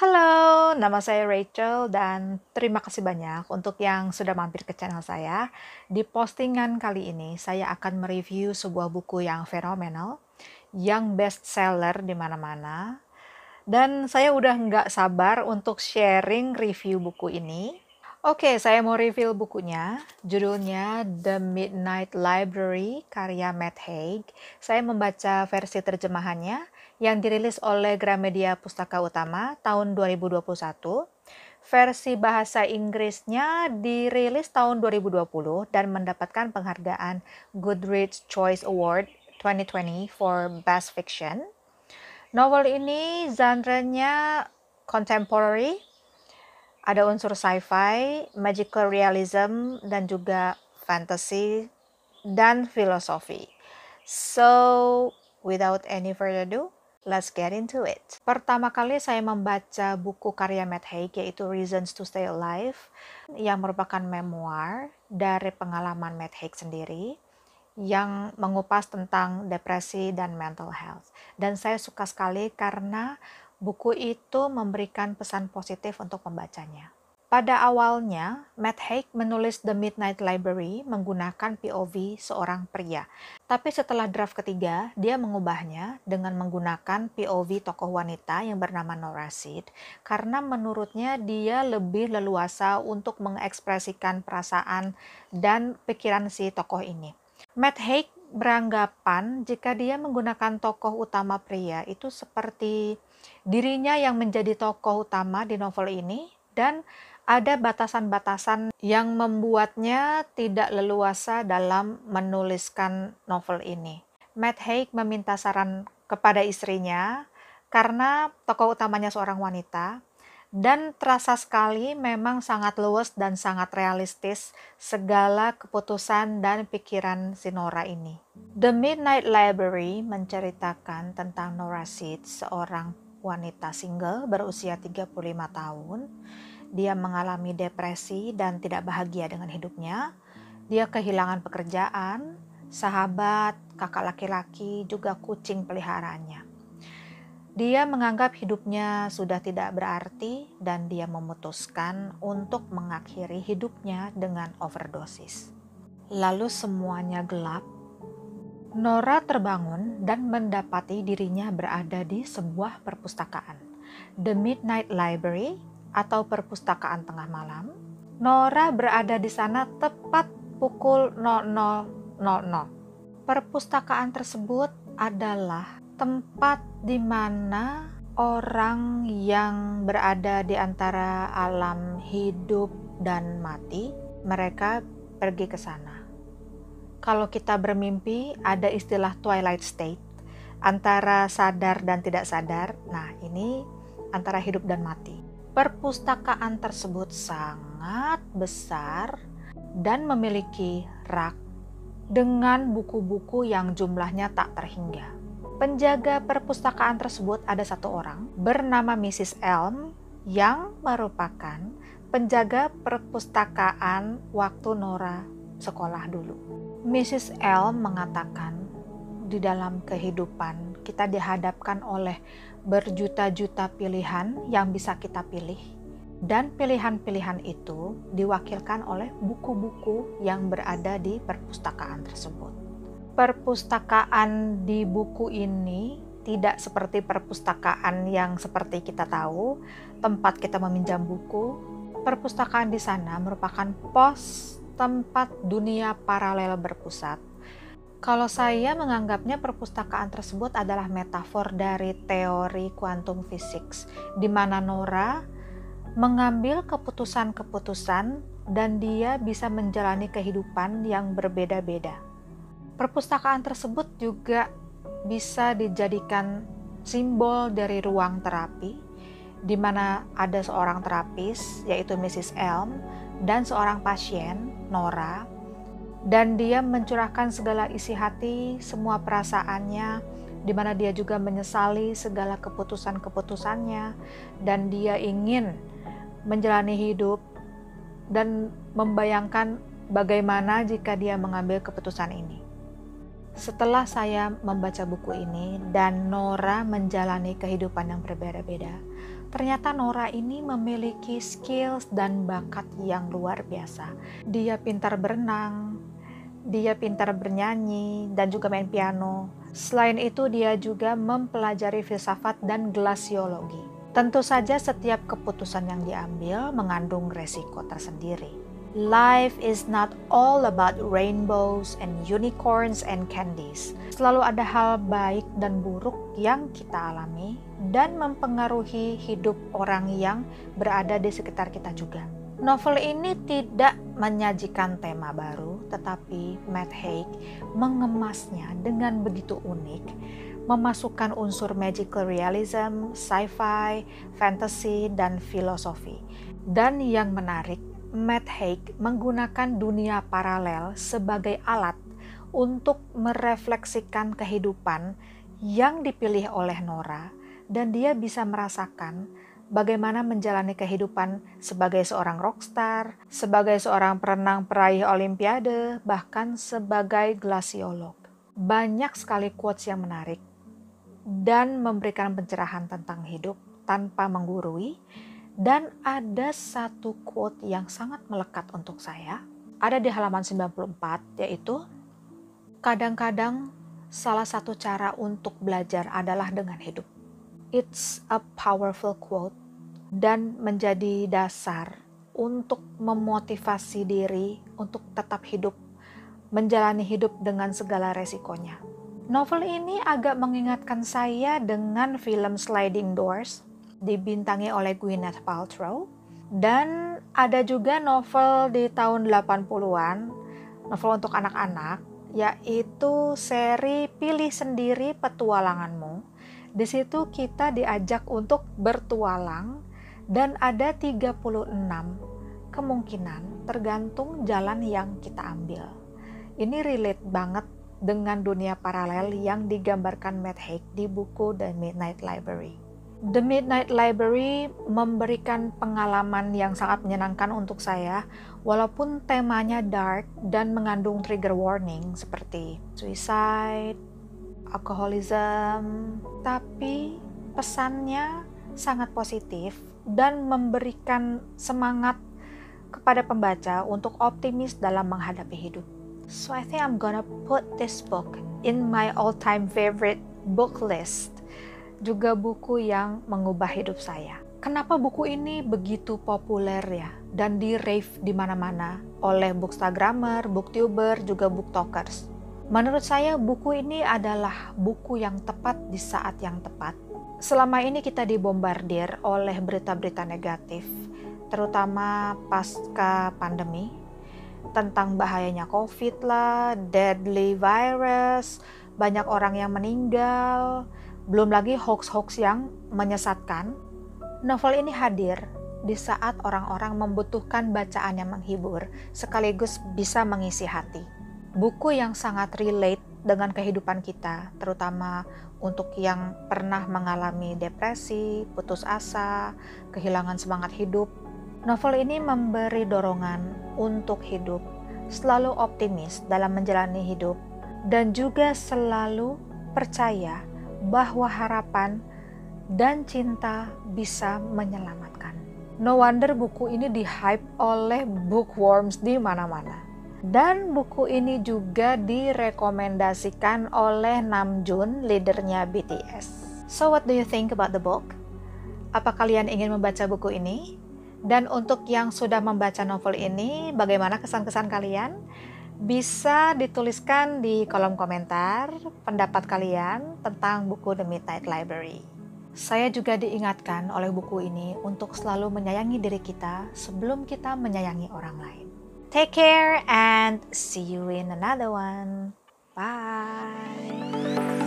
Halo, nama saya Rachel dan terima kasih banyak untuk yang sudah mampir ke channel saya. Di postingan kali ini, saya akan mereview sebuah buku yang fenomenal, yang best seller di mana-mana. Dan saya udah nggak sabar untuk sharing review buku ini. Oke, saya mau review bukunya. Judulnya The Midnight Library, karya Matt Haig. Saya membaca versi terjemahannya yang dirilis oleh Gramedia Pustaka Utama tahun 2021. Versi bahasa Inggrisnya dirilis tahun 2020 dan mendapatkan penghargaan Goodreads Choice Award 2020 for Best Fiction. Novel ini genre-nya contemporary, ada unsur sci-fi, magical realism, dan juga fantasy dan filosofi. So, without any further ado, let's get into it. Pertama kali saya membaca buku karya Matt Haig, yaitu Reasons to Stay Alive, yang merupakan memoir dari pengalaman Matt Haig sendiri, yang mengupas tentang depresi dan mental health. Dan saya suka sekali karena buku itu memberikan pesan positif untuk pembacanya. Pada awalnya, Matt Haig menulis The Midnight Library menggunakan POV seorang pria. Tapi setelah draft ketiga, dia mengubahnya dengan menggunakan POV tokoh wanita yang bernama Nora Seed, karena menurutnya dia lebih leluasa untuk mengekspresikan perasaan dan pikiran si tokoh ini. Matt Haig beranggapan jika dia menggunakan tokoh utama pria itu seperti dirinya yang menjadi tokoh utama di novel ini, dan ada batasan-batasan yang membuatnya tidak leluasa dalam menuliskan novel ini. Matt Haig meminta saran kepada istrinya karena tokoh utamanya seorang wanita, dan terasa sekali memang sangat luwes dan sangat realistis segala keputusan dan pikiran si Nora ini. The Midnight Library menceritakan tentang Nora Seed, seorang wanita single berusia 35 tahun. Dia mengalami depresi dan tidak bahagia dengan hidupnya. Dia kehilangan pekerjaan, sahabat, kakak laki-laki, juga kucing peliharaannya. Dia menganggap hidupnya sudah tidak berarti dan dia memutuskan untuk mengakhiri hidupnya dengan overdosis. Lalu semuanya gelap. Nora terbangun dan mendapati dirinya berada di sebuah perpustakaan, The Midnight Library atau perpustakaan tengah malam. Nora berada di sana tepat pukul 00.00. Perpustakaan tersebut adalah tempat di mana orang yang berada di antara alam hidup dan mati, mereka pergi ke sana. Kalau kita bermimpi, ada istilah twilight state, antara sadar dan tidak sadar. Nah, ini antara hidup dan mati. Perpustakaan tersebut sangat besar dan memiliki rak dengan buku-buku yang jumlahnya tak terhingga. Penjaga perpustakaan tersebut ada satu orang bernama Mrs. Elm yang merupakan penjaga perpustakaan waktu Nora sekolah dulu. Mrs. Elm mengatakan, di dalam kehidupan kita dihadapkan oleh berjuta-juta pilihan yang bisa kita pilih, dan pilihan-pilihan itu diwakilkan oleh buku-buku yang berada di perpustakaan tersebut. Perpustakaan di buku ini tidak seperti perpustakaan yang seperti kita tahu, tempat kita meminjam buku. Perpustakaan di sana merupakan pos tempat dunia paralel berpusat. Kalau saya menganggapnya perpustakaan tersebut adalah metafor dari teori kuantum physics, di mana Nora mengambil keputusan-keputusan dan dia bisa menjalani kehidupan yang berbeda-beda. Perpustakaan tersebut juga bisa dijadikan simbol dari ruang terapi, di mana ada seorang terapis, yaitu Mrs. Elm, dan seorang pasien, Nora, dan dia mencurahkan segala isi hati, semua perasaannya, di mana dia juga menyesali segala keputusan-keputusannya, dan dia ingin menjalani hidup dan membayangkan bagaimana jika dia mengambil keputusan ini. Setelah saya membaca buku ini dan Nora menjalani kehidupan yang berbeda-beda, Ternyata Nora ini memiliki skills dan bakat yang luar biasa. Dia pintar berenang, dia pintar bernyanyi, dan juga main piano. Selain itu, dia juga mempelajari filsafat dan glasiologi. Tentu saja setiap keputusan yang diambil mengandung resiko tersendiri. Life is not all about rainbows and unicorns and candies. Selalu ada hal baik dan buruk yang kita alami dan mempengaruhi hidup orang yang berada di sekitar kita juga. Novel ini tidak menyajikan tema baru, tetapi Matt Haig mengemasnya dengan begitu unik, memasukkan unsur magical realism, sci-fi, fantasy, dan filosofi. Dan yang menarik, Matt Haig menggunakan dunia paralel sebagai alat untuk merefleksikan kehidupan yang dipilih oleh Nora, dan dia bisa merasakan bagaimana menjalani kehidupan sebagai seorang rockstar, sebagai seorang perenang peraih olimpiade, bahkan sebagai glasiolog. Banyak sekali quotes yang menarik dan memberikan pencerahan tentang hidup tanpa menggurui. Dan ada satu quote yang sangat melekat untuk saya, ada di halaman 94, yaitu, "Kadang-kadang salah satu cara untuk belajar adalah dengan hidup." It's a powerful quote dan menjadi dasar untuk memotivasi diri untuk tetap hidup, menjalani hidup dengan segala resikonya. Novel ini agak mengingatkan saya dengan film Sliding Doors, dibintangi oleh Gwyneth Paltrow. Dan ada juga novel di tahun 80-an, novel untuk anak-anak, yaitu seri Pilih Sendiri Petualanganmu. Di situ kita diajak untuk bertualang dan ada 36 kemungkinan tergantung jalan yang kita ambil. Ini relate banget dengan dunia paralel yang digambarkan Matt Haig di buku The Midnight Library. The Midnight Library memberikan pengalaman yang sangat menyenangkan untuk saya, walaupun temanya dark dan mengandung trigger warning seperti suicide, alkoholisme, tapi pesannya sangat positif dan memberikan semangat kepada pembaca untuk optimis dalam menghadapi hidup. So I think I'm gonna put this book in my all-time favorite book list. Juga buku yang mengubah hidup saya. Kenapa buku ini begitu populer ya dan di-rave di mana-mana oleh bookstagrammer, booktuber, juga booktokers? Menurut saya buku ini adalah buku yang tepat di saat yang tepat. Selama ini kita dibombardir oleh berita-berita negatif, terutama pasca pandemi, tentang bahayanya COVID lah, deadly virus, banyak orang yang meninggal, belum lagi hoax-hoax yang menyesatkan. Novel ini hadir di saat orang-orang membutuhkan bacaan yang menghibur, sekaligus bisa mengisi hati. Buku yang sangat relate dengan kehidupan kita, terutama untuk yang pernah mengalami depresi, putus asa, kehilangan semangat hidup. Novel ini memberi dorongan untuk hidup, selalu optimis dalam menjalani hidup, dan juga selalu percaya bahwa harapan dan cinta bisa menyelamatkan. No wonder buku ini di-hype oleh bookworms di mana-mana. Dan buku ini juga direkomendasikan oleh Namjoon, leadernya BTS. So what do you think about the book? Apa kalian ingin membaca buku ini? Dan untuk yang sudah membaca novel ini, bagaimana kesan-kesan kalian? Bisa dituliskan di kolom komentar pendapat kalian tentang buku The Midnight Library. Saya juga diingatkan oleh buku ini untuk selalu menyayangi diri kita sebelum kita menyayangi orang lain. Take care and see you in another one. Bye.